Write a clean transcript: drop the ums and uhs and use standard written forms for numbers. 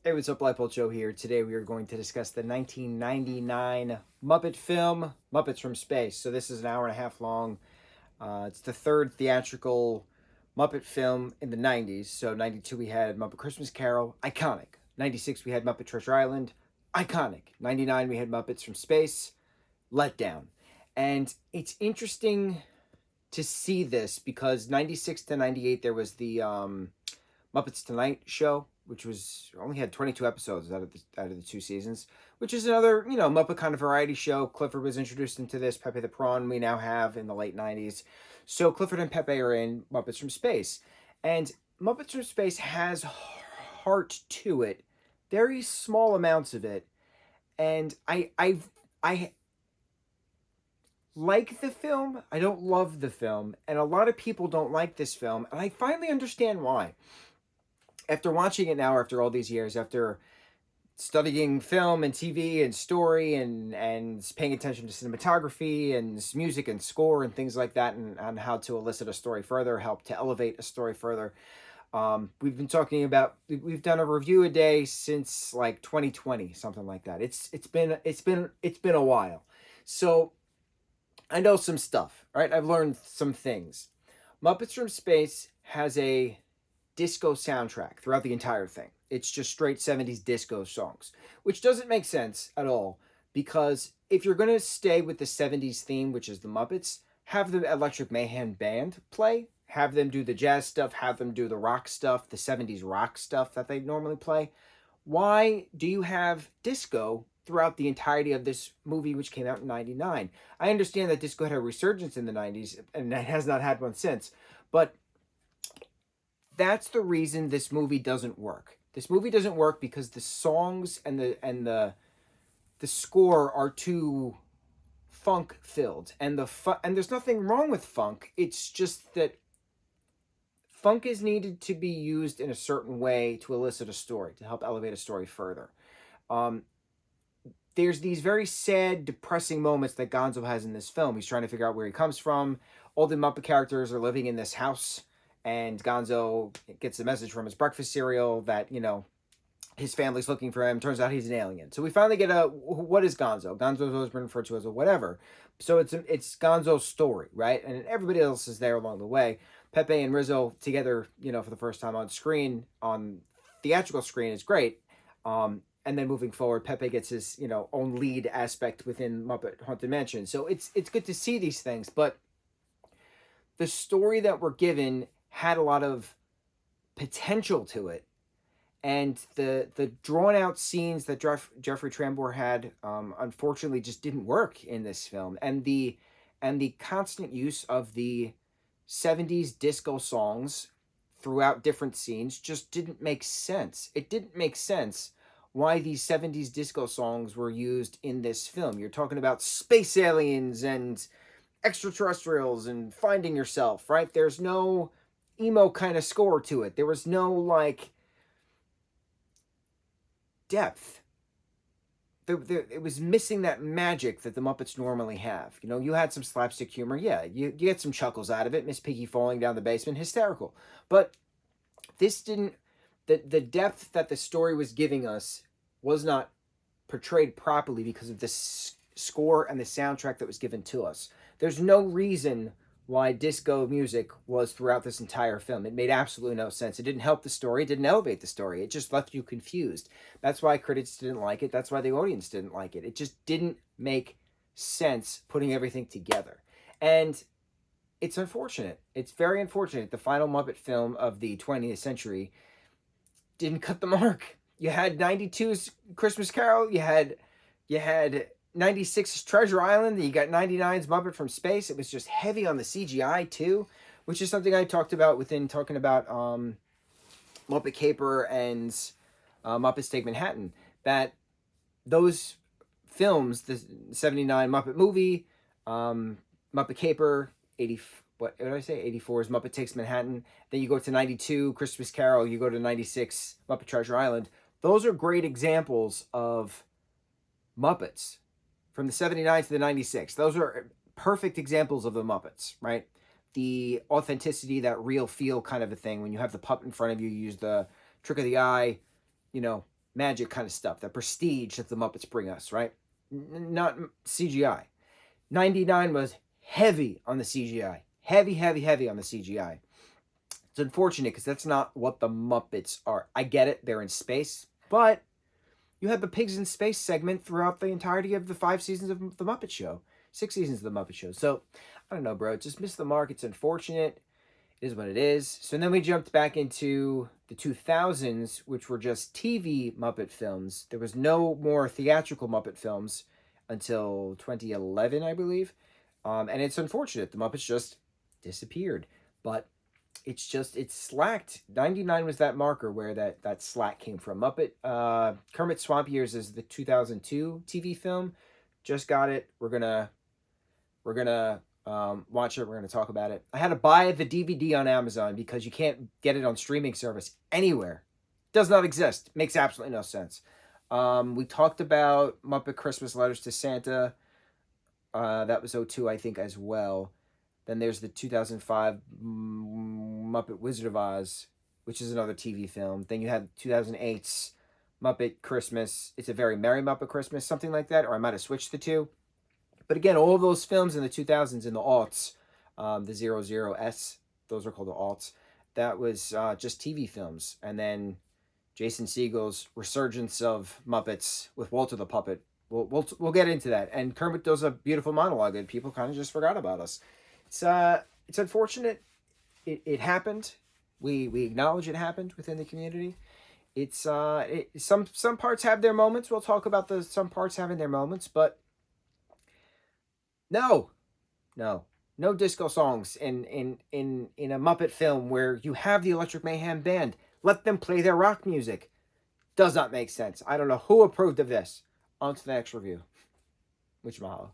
Hey, what's up, lightboltjoe here. Today we are going to discuss the 1999 Muppet film, Muppets from Space. So this is an hour and a half long. It's the third theatrical Muppet film in the 90s. So 92 we had Muppet Christmas Carol, iconic. 96 we had Muppet Treasure Island, iconic. 99 we had Muppets from Space, letdown. And it's interesting to see this because 96 to 98 there was the Muppets Tonight show, which was only had 22 episodes out of the two seasons, which is another Muppet kind of variety show. Clifford was introduced into this. Pepe the Prawn we now have in the late 90s. So Clifford and Pepe are in Muppets from Space, and Muppets from Space has heart to it, very small amounts of it, and I like the film. I don't love the film, and a lot of people don't like this film, and I finally understand why after watching it now, after all these years, after studying film and TV and story and paying attention to cinematography and music and score and things like that, and how to elicit a story further, help to elevate a story further. We've been talking about, we've done a review a day since like 2020, something like that. It's been a while. So I know some stuff, right? I've learned some things. Muppets from Space has a disco soundtrack throughout the entire thing. It's just straight 70s disco songs, which doesn't make sense at all because if you're going to stay with the 70s theme, which is the Muppets, have the Electric Mayhem Band play, have them do the jazz stuff, have them do the rock stuff, the 70s rock stuff that they normally play. Why do you have disco throughout the entirety of this movie, which came out in 99? I understand that disco had a resurgence in the 90s and it has not had one since, but that's the reason this movie doesn't work. This movie doesn't work because the songs and the score are too funk filled, and and there's nothing wrong with funk. It's just that funk is needed to be used in a certain way to elicit a story, to help elevate a story further. Um, there's these very sad, depressing moments that Gonzo has in this film. He's trying to figure out where he comes from. All the Muppet characters are living in this house, and Gonzo gets a message from his breakfast cereal that, his family's looking for him. Turns out he's an alien. So we finally get what is Gonzo? Gonzo's always been referred to as a whatever. So it's Gonzo's story, right? And everybody else is there along the way. Pepe and Rizzo together, for the first time on screen, on theatrical screen, is great. And then moving forward, Pepe gets his, own lead aspect within Muppet Haunted Mansion. So it's good to see these things, but the story that we're given had a lot of potential to it, and the drawn out scenes that Jeffrey Tambor had, unfortunately, just didn't work in this film, and the constant use of the 70s disco songs throughout different scenes just didn't make sense. It didn't make sense why these 70s disco songs were used in this film. You're talking about space aliens and extraterrestrials and finding yourself, right? There's no emo kind of score to it. There was no depth. It was missing that magic that the Muppets normally have. You had some slapstick humor. Yeah, you get some chuckles out of it. Miss Piggy falling down the basement, hysterical. But this didn't, the depth that the story was giving us was not portrayed properly because of the score and the soundtrack that was given to us. There's no reason why disco music was throughout this entire film. It made absolutely no sense. It didn't help the story. It didn't elevate the story. It just left you confused. That's why critics didn't like it. That's why the audience didn't like it. It just didn't make sense putting everything together. And it's unfortunate. It's very unfortunate. The final Muppet film of the 20th century didn't cut the mark. You had 92's Christmas Carol. You had 96's Treasure Island, and you got 99's Muppet from Space. It was just heavy on the CGI too, which is something I talked about within talking about Muppet Caper and Muppets Take Manhattan. That those films, the 79 Muppet movie, Muppet Caper, 80, what did I say? 84's Muppet Takes Manhattan. Then you go to 92 Christmas Carol. You go to 96 Muppet Treasure Island. Those are great examples of Muppets from the 79 to the 96. Those are perfect examples of the Muppets, right? The authenticity, that real feel kind of a thing. When you have the puppet in front of you, you use the trick of the eye, magic kind of stuff, that prestige that the Muppets bring us, right? Not CGI. 99 was heavy on the CGI. Heavy, heavy, heavy on the CGI. It's unfortunate because that's not what the Muppets are. I get it, they're in space, but you had the pigs in space segment throughout the entirety of the 5 seasons of the Muppet Show, 6 seasons of the Muppet Show. So I don't know, bro. It just missed the mark. It's unfortunate. It is what it is. So then we jumped back into the 2000s, which were just TV Muppet films. There was no more theatrical Muppet films until 2011, I believe. And it's unfortunate. The Muppets just disappeared. But it's slacked. 99 was that marker where that slack came from. Kermit Swamp Years is the 2002 TV film. Just got it. We're gonna watch it. We're gonna talk about it. I had to buy the DVD on Amazon because you can't get it on streaming service anywhere. Does not exist. Makes absolutely no sense. We talked about Muppet Christmas Letters to Santa. That was '02, I think, as well. Then there's the 2005 Muppet Wizard of Oz, which is another TV film. Then you have 2008's Muppet Christmas. It's a Very Merry Muppet Christmas, something like that. Or I might have switched the two. But again, all of those films in the 2000s, in the aughts, the 00S, those are called the aughts, that was just TV films. And then Jason Segel's resurgence of Muppets with Walter the Puppet. We'll get into that. And Kermit does a beautiful monologue, and people kind of just forgot about us. It's unfortunate. It happened. We acknowledge it happened within the community. Some parts have their moments. We'll talk about some parts having their moments, but no disco songs in a Muppet film where you have the Electric Mayhem band. Let them play their rock music. Does not make sense. I don't know who approved of this. On to the next review. Mucho mahalo.